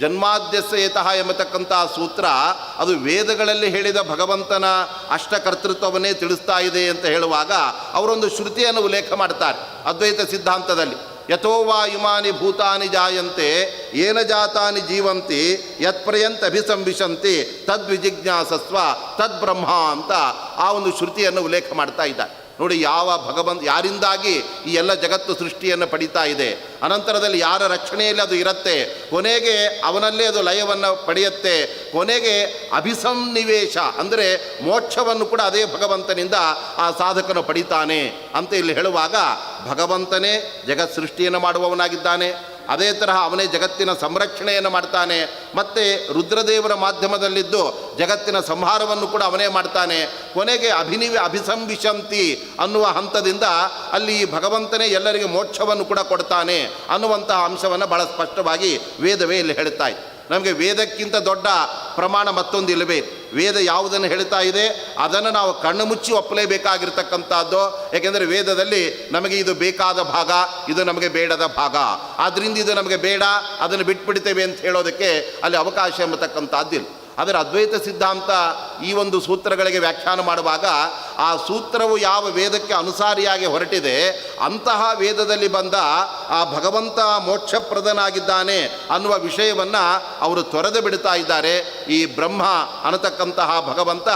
ಜನ್ಮಾದ್ಯಸ್ಯೇತಃ ಎಂಬತಕ್ಕಂಥ ಸೂತ್ರ ಅದು ವೇದಗಳಲ್ಲಿ ಹೇಳಿದ ಭಗವಂತನ ಅಷ್ಟಕರ್ತೃತ್ವವನ್ನೇ ತಿಳಿಸ್ತಾ ಇದೆ ಅಂತ ಹೇಳುವಾಗ ಅವರೊಂದು ಶ್ರುತಿಯನ್ನು ಉಲ್ಲೇಖ ಮಾಡ್ತಾರೆ ಅದ್ವೈತ ಸಿದ್ಧಾಂತದಲ್ಲಿ. ಯಥೋ ವಾ ಇಮಾನಿ ಭೂತಾನಿ ಜಾಯಂತೆ ಏನ ಜಾತಾನಿ ಜೀವಂತಿ ಯತ್ಪರ್ಯಂತ ಅಭಿಸಂವಿಶಂತಿ ತದ್ವಿಜಿಜ್ಞಾಸಸ್ವ ತದ್ಬ್ರಹ್ಮ ಅಂತ ಆ ಒಂದು ಶ್ರುತಿಯನ್ನು ಉಲ್ಲೇಖ ಮಾಡ್ತಾ ಇದ್ದಾರೆ. ನೋಡಿ, ಯಾವ ಯಾರಿಂದಾಗಿ ಈ ಎಲ್ಲ ಜಗತ್ತು ಸೃಷ್ಟಿಯನ್ನು ಪಡೀತಾ ಇದೆ, ಅನಂತರದಲ್ಲಿ ಯಾರ ರಕ್ಷಣೆಯಲ್ಲಿ ಅದು ಇರುತ್ತೆ, ಕೊನೆಗೆ ಅವನಲ್ಲೇ ಅದು ಲಯವನ್ನು ಪಡೆಯುತ್ತೆ, ಕೊನೆಗೆ ಅಭಿಸನ್ನಿವೇಶ ಅಂದರೆ ಮೋಕ್ಷವನ್ನು ಕೂಡ ಅದೇ ಭಗವಂತನಿಂದ ಆ ಸಾಧಕನು ಪಡಿತಾನೆ ಅಂತ ಇಲ್ಲಿ ಹೇಳುವಾಗ ಭಗವಂತನೇ ಜಗತ್ ಸೃಷ್ಟಿಯನ್ನು ಮಾಡುವವನಾಗಿದ್ದಾನೆ. ಅದೇ ತರಹ ಅವನೇ ಜಗತ್ತಿನ ಸಂರಕ್ಷಣೆಯನ್ನು ಮಾಡ್ತಾನೆ. ಮತ್ತು ರುದ್ರದೇವರ ಮಾಧ್ಯಮದಲ್ಲಿದ್ದು ಜಗತ್ತಿನ ಸಂಹಾರವನ್ನು ಕೂಡ ಅವನೇ ಮಾಡ್ತಾನೆ. ಕೊನೆಗೆ ಅಭಿಸಂವಿಶಂತಿ ಅನ್ನುವ ಹಂತದಿಂದ ಅಲ್ಲಿ ಭಗವಂತನೇ ಎಲ್ಲರಿಗೆ ಮೋಕ್ಷವನ್ನು ಕೂಡ ಕೊಡ್ತಾನೆ ಅನ್ನುವಂತಹ ಅಂಶವನ್ನು ಬಹಳ ಸ್ಪಷ್ಟವಾಗಿ ವೇದವೇ ಇಲ್ಲಿ ಹೇಳ್ತಾ ಇದೆ. ನಮಗೆ ವೇದಕ್ಕಿಂತ ದೊಡ್ಡ ಪ್ರಮಾಣ ಮತ್ತೊಂದು ಇಲ್ಲವೇ. ವೇದ ಯಾವುದನ್ನು ಹೇಳ್ತಾ ಇದೆ ಅದನ್ನು ನಾವು ಕಣ್ಣು ಮುಚ್ಚಿ ಒಪ್ಪಲೇಬೇಕಾಗಿರ್ತಕ್ಕಂಥದ್ದು. ಏಕೆಂದರೆ ವೇದದಲ್ಲಿ ನಮಗೆ ಇದು ಬೇಕಾದ ಭಾಗ, ಇದು ನಮಗೆ ಬೇಡದ ಭಾಗ, ಆದ್ದರಿಂದ ಇದು ನಮಗೆ ಬೇಡ, ಅದನ್ನು ಬಿಟ್ಬಿಡ್ತೇವೆ ಅಂತ ಹೇಳೋದಕ್ಕೆ ಅಲ್ಲಿ ಅವಕಾಶ ಎಂಬತಕ್ಕಂಥದ್ದಿಲ್ಲ. ಆದರೆ ಅದ್ವೈತ ಸಿದ್ಧಾಂತ ಈ ಒಂದು ಸೂತ್ರಗಳಿಗೆ ವ್ಯಾಖ್ಯಾನ ಮಾಡುವಾಗ ಆ ಸೂತ್ರವು ಯಾವ ವೇದಕ್ಕೆ ಅನುಸಾರಿಯಾಗಿ ಹೊರಟಿದೆ ಅಂತಹ ವೇದದಲ್ಲಿ ಬಂದ ಆ ಭಗವಂತ ಮೋಕ್ಷಪ್ರದನಾಗಿದ್ದಾನೆ ಅನ್ನುವ ವಿಷಯವನ್ನು ಅವರು ತೊರೆದು ಬಿಡ್ತಾ ಇದ್ದಾರೆ. ಈ ಬ್ರಹ್ಮ ಅನ್ನತಕ್ಕಂತಹ ಭಗವಂತ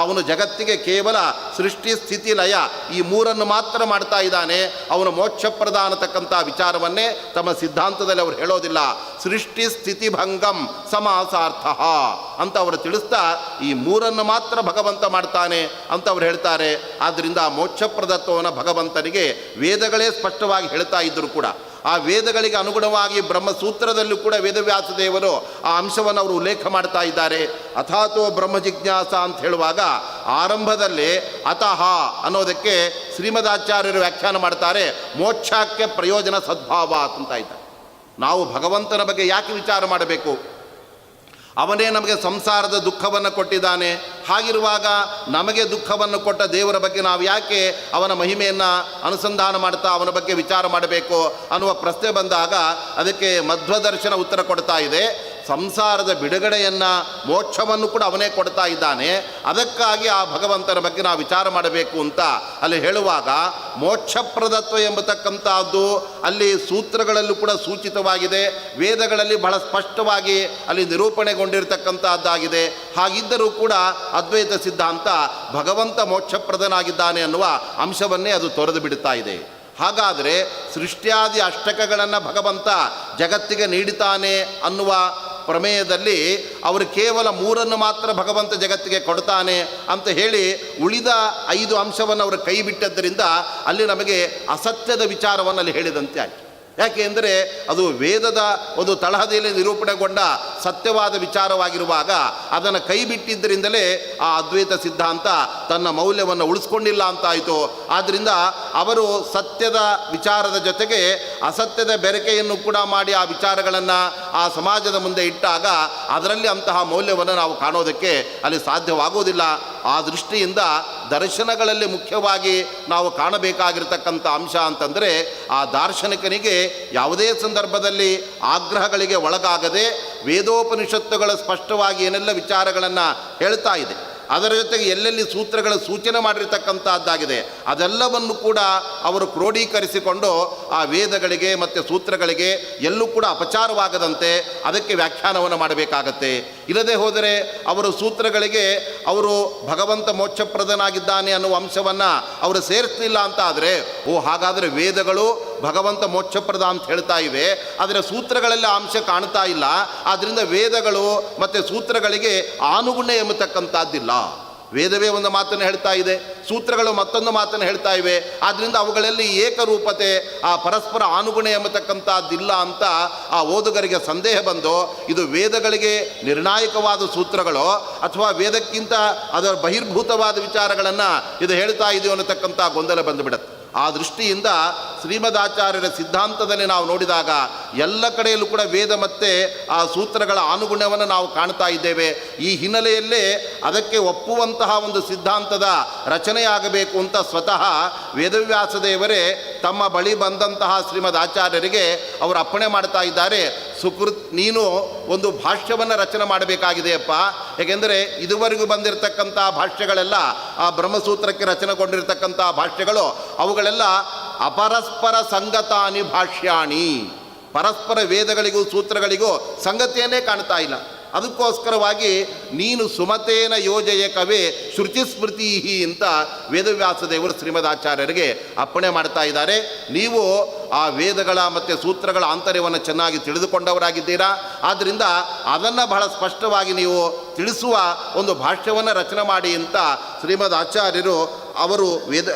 ಅವನು ಜಗತ್ತಿಗೆ ಕೇವಲ ಸೃಷ್ಟಿ ಸ್ಥಿತಿ ಲಯ ಈ ಮೂರನ್ನು ಮಾತ್ರ ಮಾಡ್ತಾ ಇದ್ದಾನೆ. ಅವನು ಮೋಕ್ಷಪ್ರದ ಅನ್ನತಕ್ಕಂಥ ವಿಚಾರವನ್ನೇ ತಮ್ಮ ಸಿದ್ಧಾಂತದಲ್ಲಿ ಅವರು ಹೇಳೋದಿಲ್ಲ. ಸೃಷ್ಟಿ ಸ್ಥಿತಿ ಭಂಗಂ ಸಮಾಸಾರ್ಥ ಅಂತ ಅವರು ತಿಳಿಸ್ತಾ ಈ ಮೂರನ್ನು ಮಾತ್ರ ಭಗವಂತ ಮಾಡ್ತಾನೆ ಅಂತ ಅವರು ಹೇಳ್ತಾರೆ. ಆದ್ದರಿಂದ ಆ ಮೋಕ್ಷಪ್ರದತ್ವವನ್ನು ಭಗವಂತನಿಗೆ ವೇದಗಳೇ ಸ್ಪಷ್ಟವಾಗಿ ಹೇಳ್ತಾ ಇದ್ದರು ಕೂಡ ಆ ವೇದಗಳಿಗೆ ಅನುಗುಣವಾಗಿ ಬ್ರಹ್ಮಸೂತ್ರದಲ್ಲೂ ಕೂಡ ವೇದವ್ಯಾಸ ದೇವರು ಆ ಅಂಶವನ್ನು ಅವರು ಉಲ್ಲೇಖ ಮಾಡ್ತಾ ಇದ್ದಾರೆ. ಅಥಾತೋ ಬ್ರಹ್ಮ ಜಿಜ್ಞಾಸ ಅಂತ ಹೇಳುವಾಗ ಆರಂಭದಲ್ಲಿ ಅತಃ ಅನ್ನೋದಕ್ಕೆ ಶ್ರೀಮದಾಚಾರ್ಯರು ವ್ಯಾಖ್ಯಾನ ಮಾಡ್ತಾರೆ, ಮೋಕ್ಷಕ್ಕೆ ಪ್ರಯೋಜನ ಸದ್ಭಾವ ಅಂತ ಇದ್ದಾರೆ. ನಾವು ಭಗವಂತನ ಬಗ್ಗೆ ಯಾಕೆ ವಿಚಾರ ಮಾಡಬೇಕು? ಅವನೇ ನಮಗೆ ಸಂಸಾರದ ದುಃಖವನ್ನು ಕೊಟ್ಟಿದ್ದಾನೆ. ಹಾಗಿರುವಾಗ ನಮಗೆ ದುಃಖವನ್ನು ಕೊಟ್ಟ ದೇವರ ಬಗ್ಗೆ ನಾವು ಯಾಕೆ ಅವನ ಮಹಿಮೆಯನ್ನು ಅನುಸಂಧಾನ ಮಾಡ್ತಾ ಅವನ ಬಗ್ಗೆ ವಿಚಾರ ಮಾಡಬೇಕು ಅನ್ನುವ ಪ್ರಶ್ನೆ ಬಂದಾಗ ಅದಕ್ಕೆ ಮಧ್ವದರ್ಶನ ಉತ್ತರ ಕೊಡ್ತಾ ಇದೆ. ಸಂಸಾರದ ಬಿಡುಗಡೆಯನ್ನು ಮೋಕ್ಷವನ್ನು ಕೂಡ ಅವನೇ ಕೊಡ್ತಾ ಇದ್ದಾನೆ. ಅದಕ್ಕಾಗಿ ಆ ಭಗವಂತನ ಬಗ್ಗೆ ನಾವು ವಿಚಾರ ಮಾಡಬೇಕು ಅಂತ ಅಲ್ಲಿ ಹೇಳುವಾಗ ಮೋಕ್ಷಪ್ರದತ್ವ ಎಂಬತಕ್ಕಂಥದ್ದು ಅಲ್ಲಿ ಸೂತ್ರಗಳಲ್ಲೂ ಕೂಡ ಸೂಚಿತವಾಗಿದೆ. ವೇದಗಳಲ್ಲಿ ಬಹಳ ಸ್ಪಷ್ಟವಾಗಿ ಅಲ್ಲಿ ನಿರೂಪಣೆಗೊಂಡಿರ್ತಕ್ಕಂಥದ್ದಾಗಿದೆ. ಹಾಗಿದ್ದರೂ ಕೂಡ ಅದ್ವೈತ ಸಿದ್ಧಾಂತ ಭಗವಂತ ಮೋಕ್ಷಪ್ರದನಾಗಿದ್ದಾನೆ ಅನ್ನುವ ಅಂಶವನ್ನೇ ಅದು ತೊರೆದು ಬಿಡ್ತಾ ಇದೆ. ಹಾಗಾದರೆ ಸೃಷ್ಟಿಯಾದಿ ಅಷ್ಟಕಗಳನ್ನು ಭಗವಂತ ಜಗತ್ತಿಗೆ ನೀಡುತ್ತಾನೆ ಅನ್ನುವ ಪ್ರಮೇಯದಲ್ಲಿ ಅವರು ಕೇವಲ ಮೂರನ್ನು ಮಾತ್ರ ಭಗವಂತ ಜಗತ್ತಿಗೆ ಕೊಡ್ತಾನೆ ಅಂತ ಹೇಳಿ ಉಳಿದ 5 ಅಂಶವನ್ನು ಅವರು ಕೈ ಬಿಟ್ಟದ್ದರಿಂದ ಅಲ್ಲಿ ನಮಗೆ ಅಸತ್ಯದ ವಿಚಾರವನ್ನು ಅಲ್ಲಿ ಹೇಳಿದಂತೆ ಆಯಿತು. ಯಾಕೆ ಅಂದರೆ ಅದು ವೇದದ ಒಂದು ತಳಹದಿಯಲ್ಲಿ ನಿರೂಪಣೆಗೊಂಡ ಸತ್ಯವಾದ ವಿಚಾರವಾಗಿರುವಾಗ ಅದನ್ನು ಕೈ ಬಿಟ್ಟಿದ್ದರಿಂದಲೇ ಆ ಅದ್ವೈತ ಸಿದ್ಧಾಂತ ತನ್ನ ಮೌಲ್ಯವನ್ನು ಉಳಿಸ್ಕೊಂಡಿಲ್ಲ ಅಂತಾಯಿತು. ಆದ್ದರಿಂದ ಅವರು ಸತ್ಯದ ವಿಚಾರದ ಜೊತೆಗೆ ಅಸತ್ಯದ ಬೆರಕೆಯನ್ನು ಕೂಡ ಮಾಡಿ ಆ ವಿಚಾರಗಳನ್ನು ಆ ಸಮಾಜದ ಮುಂದೆ ಇಟ್ಟಾಗ ಅದರಲ್ಲಿ ಅಂತಹ ಮೌಲ್ಯವನ್ನು ನಾವು ಕಾಣೋದಕ್ಕೆ ಅಲ್ಲಿ ಸಾಧ್ಯವಾಗುವುದಿಲ್ಲ. ಆ ದೃಷ್ಟಿಯಿಂದ ದರ್ಶನಗಳಲ್ಲಿ ಮುಖ್ಯವಾಗಿ ನಾವು ಕಾಣಬೇಕಾಗಿರ್ತಕ್ಕಂಥ ಅಂಶ ಅಂತಂದರೆ ಆ ದಾರ್ಶನಿಕನಿಗೆ ಯಾವುದೇ ಸಂದರ್ಭದಲ್ಲಿ ಆಗ್ರಹಗಳಿಗೆ ಒಳಗಾಗದೆ ವೇದೋಪನಿಷತ್ತುಗಳ ಸ್ಪಷ್ಟವಾಗಿ ಏನೆಲ್ಲ ವಿಚಾರಗಳನ್ನು ಹೇಳ್ತಾ ಇದೆ, ಅದರ ಜೊತೆಗೆ ಎಲ್ಲೆಲ್ಲಿ ಸೂತ್ರಗಳ ಸೂಚನೆ ಮಾಡಿರ್ತಕ್ಕಂಥದ್ದಾಗಿದೆ ಅದೆಲ್ಲವನ್ನು ಕೂಡ ಅವರು ಕ್ರೋಢೀಕರಿಸಿಕೊಂಡು ಆ ವೇದಗಳಿಗೆ ಮತ್ತು ಸೂತ್ರಗಳಿಗೆ ಎಲ್ಲೂ ಕೂಡ ಅಪಚಾರವಾಗದಂತೆ ಅದಕ್ಕೆ ವ್ಯಾಖ್ಯಾನವನ್ನು ಮಾಡಬೇಕಾಗತ್ತೆ. ಇಲ್ಲದೆ ಹೋದರೆ ಅವರು ಸೂತ್ರಗಳಿಗೆ ಅವರು ಭಗವಂತ ಮೋಕ್ಷಪ್ರದನಾಗಿದ್ದಾನೆ ಅನ್ನುವ ಅಂಶವನ್ನು ಅವರು ಸೇರಿಸಲಿಲ್ಲ ಅಂತ ಆದರೆ ಹಾಗಾದರೆ ವೇದಗಳು ಭಗವಂತ ಮೋಕ್ಷಪ್ರದ ಅಂತ ಹೇಳ್ತಾ ಇವೆ, ಆದರೆ ಸೂತ್ರಗಳಲ್ಲಿ ಆ ಅಂಶ ಕಾಣ್ತಾ ಇಲ್ಲ. ಆದ್ದರಿಂದ ವೇದಗಳು ಮತ್ತು ಸೂತ್ರಗಳಿಗೆ ಆನುಗುಣ ಎಂಬತಕ್ಕಂಥದ್ದಿಲ್ಲ. ವೇದವೇ ಒಂದು ಮಾತನ್ನು ಹೇಳ್ತಾ ಇದೆ, ಸೂತ್ರಗಳು ಮತ್ತೊಂದು ಮಾತನ್ನು ಹೇಳ್ತಾ ಇವೆ. ಆದ್ದರಿಂದ ಅವುಗಳಲ್ಲಿ ಏಕರೂಪತೆ ಆ ಪರಸ್ಪರ ಆನುಗುಣ ಎಂಬತಕ್ಕಂಥದ್ದಿಲ್ಲ ಅಂತ ಆ ಓದುಗರಿಗೆ ಸಂದೇಹ ಬಂದು ಇದು ವೇದಗಳಿಗೆ ನಿರ್ಣಾಯಕವಾದ ಸೂತ್ರಗಳು ಅಥವಾ ವೇದಕ್ಕಿಂತ ಅದರ ಬಹಿರ್ಭೂತವಾದ ವಿಚಾರಗಳನ್ನು ಇದು ಹೇಳ್ತಾ ಇದೆಯೋ ಅನ್ನತಕ್ಕಂಥ ಗೊಂದಲ ಬಂದುಬಿಡುತ್ತೆ. ಆ ದೃಷ್ಟಿಯಿಂದ ಶ್ರೀಮದಾಚಾರ್ಯರ ಸಿದ್ಧಾಂತದಲ್ಲಿ ನಾವು ನೋಡಿದಾಗ ಎಲ್ಲ ಕಡೆಯಲ್ಲೂ ಕೂಡ ವೇದ ಮತ್ತು ಆ ಸೂತ್ರಗಳ ಅನುಗುಣವನ್ನು ನಾವು ಕಾಣ್ತಾ ಇದ್ದೇವೆ. ಈ ಹಿನ್ನೆಲೆಯಲ್ಲೇ ಅದಕ್ಕೆ ಒಪ್ಪುವಂತಹ ಒಂದು ಸಿದ್ಧಾಂತದ ರಚನೆಯಾಗಬೇಕು ಅಂತ ಸ್ವತಃ ವೇದವ್ಯಾಸ ದೇವರೇ ತಮ್ಮ ಬಳಿ ಬಂದಂತಹ ಶ್ರೀಮದಾಚಾರ್ಯರಿಗೆ ಅವರು ಅಪ್ಪಣೆ ಮಾಡ್ತಾ ಇದ್ದಾರೆ. ನೀನು ಒಂದು ಭಾಷ್ಯವನ್ನು ರಚನೆ ಮಾಡಬೇಕಾಗಿದೆಯಪ್ಪ. ಏಕೆಂದರೆ ಇದುವರೆಗೂ ಬಂದಿರತಕ್ಕಂಥ ಭಾಷ್ಯಗಳೆಲ್ಲ ಆ ಬ್ರಹ್ಮಸೂತ್ರಕ್ಕೆ ರಚನೆಗೊಂಡಿರ್ತಕ್ಕಂಥ ಭಾಷ್ಯಗಳು ಅವುಗಳೆಲ್ಲ ಅಪರಸ್ಪರ ಸಂಗತಾನಿ ಭಾಷ್ಯಾಣಿ, ಪರಸ್ಪರ ವೇದಗಳಿಗೂ ಸೂತ್ರಗಳಿಗೂ ಸಂಗತಿಯನ್ನೇ ಕಾಣ್ತಾ ಇಲ್ಲ. ಅದಕ್ಕೋಸ್ಕರವಾಗಿ ನೀನು ಸುಮತೇನ ಯೋಜಯ ಕವೇ ಶ್ರುತಿ ಸ್ಮೃತಿ ಅಂತ ವೇದವ್ಯಾಸ ದೇವರು ಶ್ರೀಮದಾಚಾರ್ಯರಿಗೆ ಅಪ್ಪಣೆ ಮಾಡ್ತಾ ಇದ್ದಾರೆ. ನೀವು ಆ ವೇದಗಳ ಮತ್ತು ಸೂತ್ರಗಳ ಆಂತರ್ಯವನ್ನು ಚೆನ್ನಾಗಿ ತಿಳಿದುಕೊಂಡವರಾಗಿದ್ದೀರಾ. ಆದ್ದರಿಂದ ಅದನ್ನು ಬಹಳ ಸ್ಪಷ್ಟವಾಗಿ ನೀವು ತಿಳಿಸುವ ಒಂದು ಭಾಷ್ಯವನ್ನು ರಚನೆ ಮಾಡಿ ಅಂತ ಶ್ರೀಮದ್ ಆಚಾರ್ಯರು ಅವರು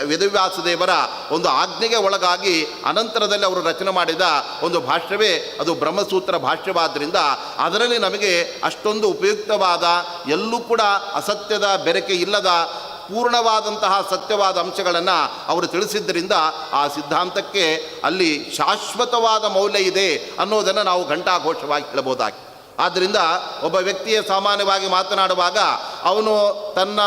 ವೇದವ್ಯಾಸದೇವರ ಒಂದು ಆಜ್ಞೆಗೆ ಒಳಗಾಗಿ ಅನಂತರದಲ್ಲಿ ಅವರು ರಚನೆ ಮಾಡಿದ ಒಂದು ಭಾಷ್ಯವೇ ಅದು ಬ್ರಹ್ಮಸೂತ್ರ ಭಾಷ್ಯವಾದ್ದರಿಂದ ಅದರಲ್ಲಿ ನಮಗೆ ಅಷ್ಟೊಂದು ಉಪಯುಕ್ತವಾದ, ಎಲ್ಲೂ ಕೂಡ ಅಸತ್ಯದ ಬೆರಕೆ ಇಲ್ಲದ ಪೂರ್ಣವಾದಂತಹ ಸತ್ಯವಾದ ಅಂಶಗಳನ್ನು ಅವರು ತಿಳಿಸಿದ್ದರಿಂದ ಆ ಸಿದ್ಧಾಂತಕ್ಕೆ ಅಲ್ಲಿ ಶಾಶ್ವತವಾದ ಮೌಲ್ಯ ಇದೆ ಅನ್ನೋದನ್ನು ನಾವು ಘಂಟಾಘೋಷವಾಗಿ ಹೇಳಬಹುದಾಗಿ. ಆದ್ದರಿಂದ ಒಬ್ಬ ವ್ಯಕ್ತಿಯ ಸಾಮಾನ್ಯವಾಗಿ ಮಾತನಾಡುವಾಗ ಅವನು ತನ್ನ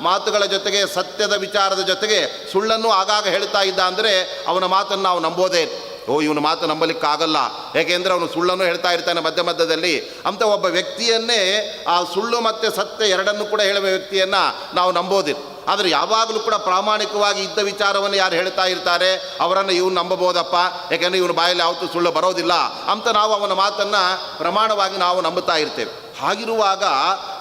ಮಾತುಗಳ ಜೊತೆಗೆ ಸತ್ಯದ ವಿಚಾರದ ಜೊತೆಗೆ ಸುಳ್ಳನ್ನು ಆಗಾಗ ಹೇಳ್ತಾ ಇದ್ದ ಅಂದರೆ ಅವನ ಮಾತನ್ನು ನಾವು ನಂಬೋದೇ. ಇವನ ಮಾತು ನಂಬಲಿಕ್ಕಾಗಲ್ಲ, ಏಕೆಂದರೆ ಅವನು ಸುಳ್ಳನ್ನು ಹೇಳ್ತಾ ಇರ್ತಾನೆ ಮಧ್ಯ ಮಧ್ಯದಲ್ಲಿ ಅಂತ ಒಬ್ಬ ವ್ಯಕ್ತಿಯನ್ನೇ ಆ ಸುಳ್ಳು ಮತ್ತು ಸತ್ಯ ಎರಡನ್ನೂ ಕೂಡ ಹೇಳುವ ವ್ಯಕ್ತಿಯನ್ನು ನಾವು ನಂಬೋದಿಲ್ಲ. ಆದರೆ ಯಾವಾಗಲೂ ಕೂಡ ಪ್ರಾಮಾಣಿಕವಾಗಿ ಇದ್ದ ವಿಚಾರವನ್ನು ಯಾರು ಹೇಳ್ತಾ ಇರ್ತಾರೆ ಅವರನ್ನು ಇವನು ನಂಬಬಹುದಪ್ಪ, ಯಾಕೆಂದರೆ ಇವನ ಬಾಯಲ್ಲಿ ಯಾವತ್ತೂ ಸುಳ್ಳು ಬರೋದಿಲ್ಲ ಅಂತ ನಾವು ಅವನ ಮಾತನ್ನು ಪ್ರಮಾಣವಾಗಿ ನಾವು ನಂಬುತ್ತಾ ಇರ್ತೇವೆ. ಹಾಗಿರುವಾಗ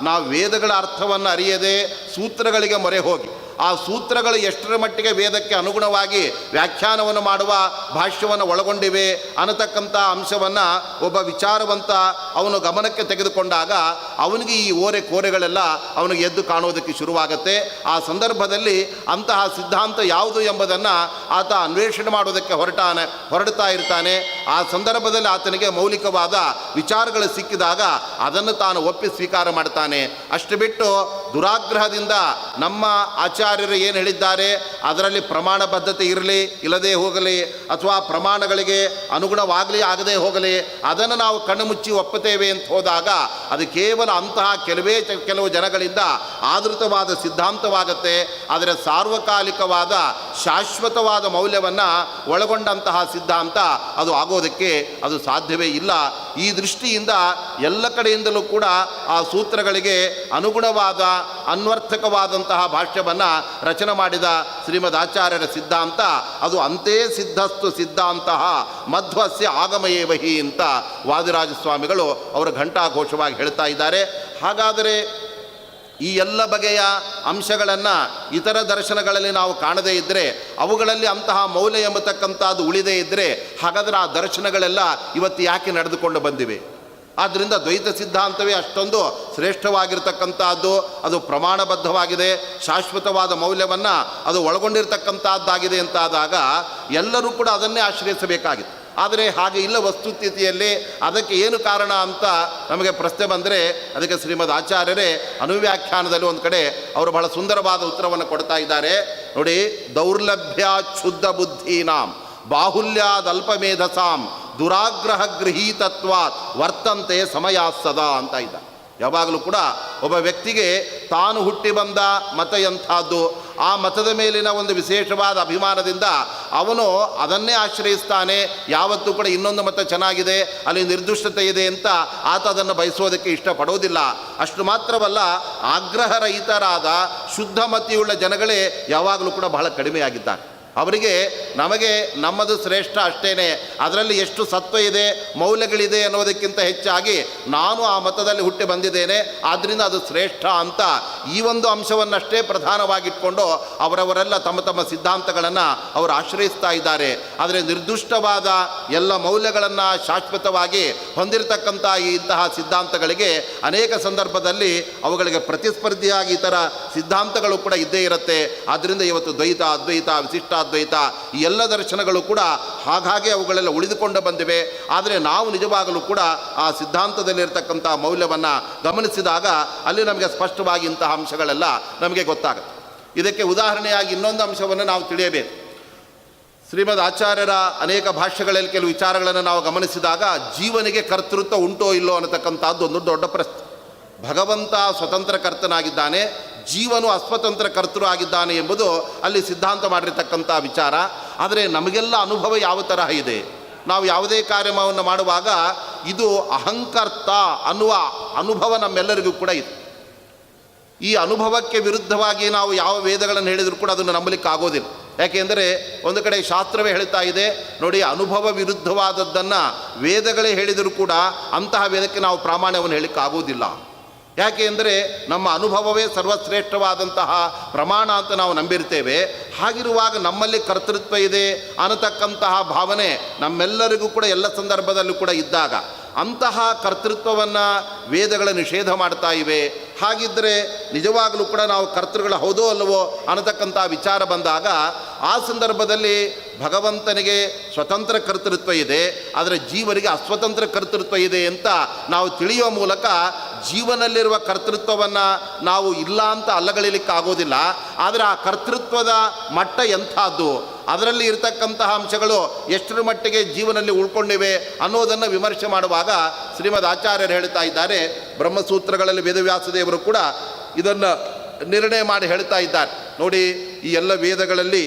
ನಾವು ವೇದಗಳ ಅರ್ಥವನ್ನು ಅರಿಯದೆ ಸೂತ್ರಗಳಿಗೆ ಮೊರೆ ಹೋಗಿ ಆ ಸೂತ್ರಗಳು ಎಷ್ಟರ ಮಟ್ಟಿಗೆ ವೇದಕ್ಕೆ ಅನುಗುಣವಾಗಿ ವ್ಯಾಖ್ಯಾನವನ್ನು ಮಾಡುವ ಭಾಷ್ಯವನ್ನು ಒಳಗೊಂಡಿವೆ ಅನ್ನತಕ್ಕಂಥ ಅಂಶವನ್ನು ಒಬ್ಬ ವಿಚಾರವಂತ ಅವನು ಗಮನಕ್ಕೆ ತೆಗೆದುಕೊಂಡಾಗ ಅವನಿಗೆ ಈ ಓರೆ ಕೋರೆಗಳೆಲ್ಲ ಅವನಿಗೆ ಎದ್ದು ಕಾಣುವುದಕ್ಕೆ ಶುರುವಾಗುತ್ತೆ. ಆ ಸಂದರ್ಭದಲ್ಲಿ ಅಂತಹ ಸಿದ್ಧಾಂತ ಯಾವುದು ಎಂಬುದನ್ನು ಆತ ಅನ್ವೇಷಣೆ ಮಾಡುವುದಕ್ಕೆ ಹೊರಡ್ತಾ ಇರ್ತಾನೆ. ಆ ಸಂದರ್ಭದಲ್ಲಿ ಆತನಿಗೆ ಮೌಲಿಕವಾದ ವಿಚಾರಗಳು ಸಿಕ್ಕಿದಾಗ ಅದನ್ನು ತಾನು ಒಪ್ಪಿ ಸ್ವೀಕಾರ ಮಾಡ್ತಾನೆ. ಅಷ್ಟು ಬಿಟ್ಟು ದುರಾಗ್ರಹದಿಂದ ನಮ್ಮ ಆಚಾರ್ಯರು ಏನು ಹೇಳಿದ್ದಾರೆ ಅದರಲ್ಲಿ ಪ್ರಮಾಣ ಬದ್ಧತೆ ಇರಲಿ ಇಲ್ಲದೇ ಹೋಗಲಿ ಅಥವಾ ಪ್ರಮಾಣಗಳಿಗೆ ಅನುಗುಣವಾಗಲಿ ಆಗದೇ ಹೋಗಲಿ ಅದನ್ನು ನಾವು ಕಣ್ಣು ಮುಚ್ಚಿ ಒಪ್ಪುತ್ತೇವೆ ಅಂತ ಹೋದಾಗ ಅದು ಕೇವಲ ಅಂತಹ ಕೆಲವು ಜನಗಳಿಂದ ಆದೃತವಾದ ಸಿದ್ಧಾಂತವಾಗುತ್ತೆ. ಆದರೆ ಸಾರ್ವಕಾಲಿಕವಾದ ಶಾಶ್ವತವಾದ ಮೌಲ್ಯವನ್ನು ಒಳಗೊಂಡಂತಹ ಸಿದ್ಧಾಂತ ಅದು ಆಗೋದಕ್ಕೆ ಅದು ಸಾಧ್ಯವೇ ಇಲ್ಲ. ಈ ದೃಷ್ಟಿಯಿಂದ ಎಲ್ಲ ಕಡೆಯಿಂದಲೂ ಕೂಡ ಆ ಸೂತ್ರಗಳಿಗೆ ಅನುಗುಣವಾದ ಅನ್ವರ್ಥಕವಾದಂತಹ ಭಾಷ್ಯವನ್ನು ರಚನೆ ಮಾಡಿದ ಶ್ರೀಮದ್ ಆಚಾರ್ಯರ ಸಿದ್ಧಾಂತ ಅದು ಅಂತೇ ಸಿದ್ಧಸ್ತು ಸಿದ್ಧಾಂತ ಮಧ್ವಸ್ಯ ಆಗಮಯೇವಹಿ ಅಂತ ವಾದಿರಾಜ ಸ್ವಾಮಿಗಳು ಅವರು ಘಂಟಾಘೋಷವಾಗಿ ಹೇಳ್ತಾ ಇದ್ದಾರೆ. ಹಾಗಾದರೆ ಈ ಎಲ್ಲ ಬಗೆಯ ಅಂಶಗಳನ್ನು ಇತರ ದರ್ಶನಗಳಲ್ಲಿ ನಾವು ಕಾಣದೇ ಇದ್ದರೆ ಅವುಗಳಲ್ಲಿ ಅಂತಹ ಮೌಲ್ಯ ಎಂಬತಕ್ಕಂಥದ್ದು ಉಳಿದೇ ಇದ್ದರೆ ಹಾಗಾದರೆ ಆ ದರ್ಶನಗಳೆಲ್ಲ ಇವತ್ತು ಯಾಕೆ ನಡೆದುಕೊಂಡು ಬಂದಿವೆ? ಆದ್ದರಿಂದ ದ್ವೈತ ಸಿದ್ಧಾಂತವೇ ಅಷ್ಟೊಂದು ಶ್ರೇಷ್ಠವಾಗಿರ್ತಕ್ಕಂಥದ್ದು, ಅದು ಪ್ರಮಾಣಬದ್ಧವಾಗಿದೆ, ಶಾಶ್ವತವಾದ ಮೌಲ್ಯವನ್ನು ಅದು ಒಳಗೊಂಡಿರ್ತಕ್ಕಂಥದ್ದಾಗಿದೆ ಅಂತಾದಾಗ ಎಲ್ಲರೂ ಕೂಡ ಅದನ್ನೇ ಆಶ್ರಯಿಸಬೇಕಾಗಿತ್ತು. ಆದರೆ ಹಾಗೆ ಇಲ್ಲ ವಸ್ತುಸ್ಥಿತಿಯಲ್ಲಿ. ಅದಕ್ಕೆ ಏನು ಕಾರಣ ಅಂತ ನಮಗೆ ಪ್ರಶ್ನೆ ಬಂದರೆ ಅದಕ್ಕೆ ಶ್ರೀಮದ್ ಆಚಾರ್ಯರೇ ಅನುವ್ಯಾಖ್ಯಾನದಲ್ಲಿ ಒಂದು ಕಡೆ ಅವರು ಬಹಳ ಸುಂದರವಾದ ಉತ್ತರವನ್ನು ಕೊಡ್ತಾ ಇದ್ದಾರೆ ನೋಡಿ. ದೌರ್ಲಭ್ಯ ಕ್ಷುದ್ಧ ಬುದ್ಧೀನಾಂ ಬಾಹುಲ್ಯಾದಲ್ಪಮೇಧಸಾಂ ದುರಾಗ್ರಹ ಗೃಹೀತತ್ವಾತ್ ವರ್ತಂತೆ ಸಮಯಾಸದ ಅಂತ ಇದ್ದ. ಯಾವಾಗಲೂ ಕೂಡ ಒಬ್ಬ ವ್ಯಕ್ತಿಗೆ ತಾನು ಹುಟ್ಟಿ ಬಂದ ಮತ ಎಂಥದ್ದು, ಆ ಮತದ ಮೇಲಿನ ಒಂದು ವಿಶೇಷವಾದ ಅಭಿಮಾನದಿಂದ ಅವನು ಅದನ್ನೇ ಆಶ್ರಯಿಸ್ತಾನೆ. ಯಾವತ್ತೂ ಕೂಡ ಇನ್ನೊಂದು ಮತ ಚೆನ್ನಾಗಿದೆ, ಅಲ್ಲಿ ನಿರ್ದುಷ್ಟತೆ ಇದೆ ಅಂತ ಆತ ಅದನ್ನು ಬಯಸೋದಕ್ಕೆ ಇಷ್ಟಪಡೋದಿಲ್ಲ. ಅಷ್ಟು ಮಾತ್ರವಲ್ಲ, ಆಗ್ರಹರಹಿತರಾದ ಶುದ್ಧ ಮತಿಯುಳ್ಳ ಜನಗಳೇ ಯಾವಾಗಲೂ ಕೂಡ ಬಹಳ ಕಡಿಮೆಯಾಗಿದ್ದಾರೆ. ಅವರಿಗೆ ನಮಗೆ ನಮ್ಮದು ಶ್ರೇಷ್ಠ ಅಷ್ಟೇ, ಅದರಲ್ಲಿ ಎಷ್ಟು ಸತ್ವ ಇದೆ ಮೌಲ್ಯಗಳಿದೆ ಅನ್ನೋದಕ್ಕಿಂತ ಹೆಚ್ಚಾಗಿ ನಾನು ಆ ಮತದಲ್ಲಿ ಹುಟ್ಟಿ ಬಂದಿದ್ದೇನೆ ಆದ್ದರಿಂದ ಅದು ಶ್ರೇಷ್ಠ ಅಂತ ಈ ಒಂದು ಅಂಶವನ್ನಷ್ಟೇ ಪ್ರಧಾನವಾಗಿಟ್ಕೊಂಡು ಅವರವರೆಲ್ಲ ತಮ್ಮ ತಮ್ಮ ಸಿದ್ಧಾಂತಗಳನ್ನು ಅವರು ಆಶ್ರಯಿಸ್ತಾ ಇದ್ದಾರೆ. ಆದರೆ ನಿರ್ದುಷ್ಟವಾದ ಎಲ್ಲ ಮೌಲ್ಯಗಳನ್ನು ಶಾಶ್ವತವಾಗಿ ಹೊಂದಿರತಕ್ಕಂಥ ಇಂತಹ ಸಿದ್ಧಾಂತಗಳಿಗೆ ಅನೇಕ ಸಂದರ್ಭದಲ್ಲಿ ಅವುಗಳಿಗೆ ಪ್ರತಿಸ್ಪರ್ಧಿಯಾಗಿ ಇತರ ಸಿದ್ಧಾಂತಗಳು ಕೂಡ ಇದ್ದೇ ಇರುತ್ತೆ. ಆದ್ದರಿಂದ ಇವತ್ತು ದ್ವೈತ, ಅದ್ವೈತ, ವಿಶಿಷ್ಟ ಅದ್ವೈತ ಈ ಎಲ್ಲ ದರ್ಶನಗಳು ಕೂಡ ಹಾಗಾಗಿ ಅವುಗಳೆಲ್ಲ ಉಳಿದುಕೊಂಡು ಬಂದಿವೆ. ಆದರೆ ನಾವು ನಿಜವಾಗಲೂ ಕೂಡ ಆ ಸಿದ್ಧಾಂತದಲ್ಲಿರ್ತಕ್ಕಂಥ ಮೌಲ್ಯವನ್ನು ಗಮನಿಸಿದಾಗ ಅಲ್ಲಿ ನಮಗೆ ಸ್ಪಷ್ಟವಾಗಿ ಇಂತಹ ಅಂಶಗಳೆಲ್ಲ ನಮಗೆ ಗೊತ್ತಾಗುತ್ತೆ. ಇದಕ್ಕೆ ಉದಾಹರಣೆಯಾಗಿ ಇನ್ನೊಂದು ಅಂಶವನ್ನು ನಾವು ತಿಳಿಯಬೇಕು. ಶ್ರೀಮದ್ ಆಚಾರ್ಯರ ಅನೇಕ ಭಾಷ್ಯಗಳಲ್ಲಿ ಕೆಲವು ವಿಚಾರಗಳನ್ನು ನಾವು ಗಮನಿಸಿದಾಗ ಜೀವನಿಗೆ ಕರ್ತೃತ್ವ ಉಂಟೋ ಇಲ್ಲೋ ಅನ್ನತಕ್ಕಂಥದ್ದು ಒಂದು ದೊಡ್ಡ ಪ್ರಶ್ನೆ. ಭಗವಂತ ಸ್ವತಂತ್ರ ಕರ್ತನಾಗಿದ್ದಾನೆ, ಜೀವನು ಅಸ್ವತಂತ್ರ ಕರ್ತೃ ಆಗಿದ್ದಾನೆ ಎಂಬುದು ಅಲ್ಲಿ ಸಿದ್ಧಾಂತ ಮಾಡಿರ್ತಕ್ಕಂಥ ವಿಚಾರ. ಆದರೆ ನಮಗೆಲ್ಲ ಅನುಭವ ಯಾವ ತರಹ ಇದೆ? ನಾವು ಯಾವುದೇ ಕಾರ್ಯವನ್ನು ಮಾಡುವಾಗ ಇದು ಅಹಂಕರ್ತ ಅನ್ನುವ ಅನುಭವ ನಮ್ಮೆಲ್ಲರಿಗೂ ಕೂಡ ಇದೆ. ಈ ಅನುಭವಕ್ಕೆ ವಿರುದ್ಧವಾಗಿ ನಾವು ಯಾವ ವೇದಗಳನ್ನು ಹೇಳಿದರೂ ಕೂಡ ಅದನ್ನು ನಂಬಲಿಕ್ಕೆ ಆಗೋದಿಲ್ಲ. ಯಾಕೆಂದರೆ ಒಂದು ಕಡೆ ಶಾಸ್ತ್ರವೇ ಹೇಳ್ತಾ ಇದೆ ನೋಡಿ, ಅನುಭವ ವಿರುದ್ಧವಾದದ್ದನ್ನು ವೇದಗಳೇ ಹೇಳಿದರೂ ಕೂಡ ಅಂತಹ ವೇದಕ್ಕೆ ನಾವು ಪ್ರಾಮಾಣ್ಯವನ್ನು ಹೇಳಲಿಕ್ಕೆ ಆಗೋದಿಲ್ಲ. ಯಾಕೆ ಅಂದರೆ ನಮ್ಮ ಅನುಭವವೇ ಸರ್ವಶ್ರೇಷ್ಠವಾದಂತಹ ಪ್ರಮಾಣ ಅಂತ ನಾವು ನಂಬಿರ್ತೇವೆ. ಹಾಗಿರುವಾಗ ನಮ್ಮಲ್ಲಿ ಕರ್ತೃತ್ವ ಇದೆ ಅನ್ನತಕ್ಕಂತಹ ಭಾವನೆ ನಮ್ಮೆಲ್ಲರಿಗೂ ಕೂಡ ಎಲ್ಲ ಸಂದರ್ಭದಲ್ಲೂ ಕೂಡ ಇದ್ದಾಗ ಅಂತಹ ಕರ್ತೃತ್ವವನ್ನು ವೇದಗಳ ನಿಷೇಧ ಮಾಡ್ತಾ ಇವೆ. ಹಾಗಿದ್ದರೆ ನಿಜವಾಗಲೂ ಕೂಡ ನಾವು ಕರ್ತೃಗಳು ಹೌದೋ ಅಲ್ಲವೋ ಅನ್ನತಕ್ಕಂಥ ವಿಚಾರ ಬಂದಾಗ ಆ ಸಂದರ್ಭದಲ್ಲಿ ಭಗವಂತನಿಗೆ ಸ್ವತಂತ್ರ ಕರ್ತೃತ್ವ ಇದೆ, ಆದರೆ ಜೀವನಿಗೆ ಅಸ್ವತಂತ್ರ ಕರ್ತೃತ್ವ ಇದೆ ಅಂತ ನಾವು ತಿಳಿಯುವ ಮೂಲಕ ಜೀವನಲ್ಲಿರುವ ಕರ್ತೃತ್ವವನ್ನು ನಾವು ಇಲ್ಲ ಅಂತ ಅಲ್ಲಗಳಿಲಿಕ್ಕಾಗೋದಿಲ್ಲ. ಆದರೆ ಆ ಕರ್ತೃತ್ವದ ಮಟ್ಟ ಎಂಥದ್ದು, ಅದರಲ್ಲಿ ಇರತಕ್ಕಂತಹ ಅಂಶಗಳು ಎಷ್ಟರ ಮಟ್ಟಿಗೆ ಜೀವನದಲ್ಲಿ ಉಳ್ಕೊಂಡಿವೆ ಅನ್ನೋದನ್ನು ವಿಮರ್ಶೆ ಮಾಡುವಾಗ ಶ್ರೀಮದ್ ಆಚಾರ್ಯರು ಹೇಳ್ತಾ ಇದ್ದಾರೆ. ಬ್ರಹ್ಮಸೂತ್ರಗಳಲ್ಲಿ ವೇದವ್ಯಾಸದೇವರು ಕೂಡ ಇದನ್ನು ನಿರ್ಣಯ ಮಾಡಿ ಹೇಳ್ತಾ ಇದ್ದಾರೆ. ನೋಡಿ, ಈ ಎಲ್ಲ ವೇದಗಳಲ್ಲಿ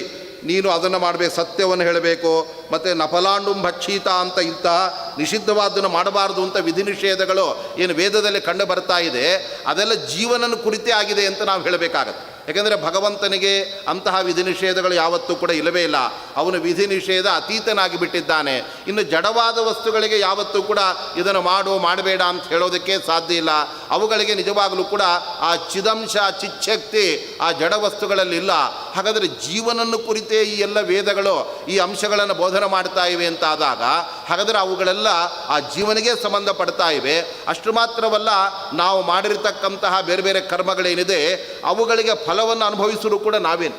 ನೀನು ಅದನ್ನು ಮಾಡಬೇಕು, ಸತ್ಯವನ್ನು ಹೇಳಬೇಕು, ಮತ್ತು ನಫಲಾಂಡುಂ ಭಕ್ಷೀತ ಅಂತ ಇಂತಹ ನಿಷಿದ್ಧವಾದ್ದನ್ನು ಮಾಡಬಾರ್ದು ಅಂತ ವಿಧಿ ನಿಷೇಧಗಳು ಏನು ವೇದದಲ್ಲಿ ಕಂಡು ಬರ್ತಾ ಇದೆ, ಅದೆಲ್ಲ ಜೀವನನ ಕುರಿತೇ ಆಗಿದೆ ಅಂತ ನಾವು ಹೇಳಬೇಕಾಗತ್ತೆ. ಯಾಕೆಂದರೆ ಭಗವಂತನಿಗೆ ಅಂತಹ ವಿಧಿ ನಿಷೇಧಗಳು ಯಾವತ್ತೂ ಕೂಡ ಇಲ್ಲವೇ ಇಲ್ಲ. ಅವನು ವಿಧಿ ನಿಷೇಧ ಅತೀತನಾಗಿ ಬಿಟ್ಟಿದ್ದಾನೆ. ಇನ್ನು ಜಡವಾದ ವಸ್ತುಗಳಿಗೆ ಯಾವತ್ತೂ ಕೂಡ ಇದನ್ನು ಮಾಡಬೇಡ ಅಂತ ಹೇಳೋದಕ್ಕೆ ಸಾಧ್ಯ ಇಲ್ಲ. ಅವುಗಳಿಗೆ ನಿಜವಾಗಲೂ ಕೂಡ ಆ ಚಿದಂಶ ಚಿಚ್ಛಕ್ತಿ ಆ ಜಡ ವಸ್ತುಗಳಲ್ಲಿ ಇಲ್ಲ. ಹಾಗಾದರೆ ಜೀವನನ್ನು ಕುರಿತೇ ಈ ಎಲ್ಲ ವೇದಗಳು ಈ ಅಂಶಗಳನ್ನು ಬೋಧನೆ ಮಾಡ್ತಾ ಇವೆ ಅಂತಾದಾಗ ಹಾಗಾದರೆ ಅವುಗಳೆಲ್ಲ ಆ ಜೀವನಿಗೆ ಸಂಬಂಧಪಡ್ತಾ ಇವೆ. ಅಷ್ಟು ಮಾತ್ರವಲ್ಲ, ನಾವು ಮಾಡಿರತಕ್ಕಂತಹ ಬೇರೆ ಬೇರೆ ಕರ್ಮಗಳೇನಿದೆ ಅವುಗಳಿಗೆ ಫಲವನ್ನು ಅನುಭವಿಸಲು ಕೂಡ ನಾವೇನು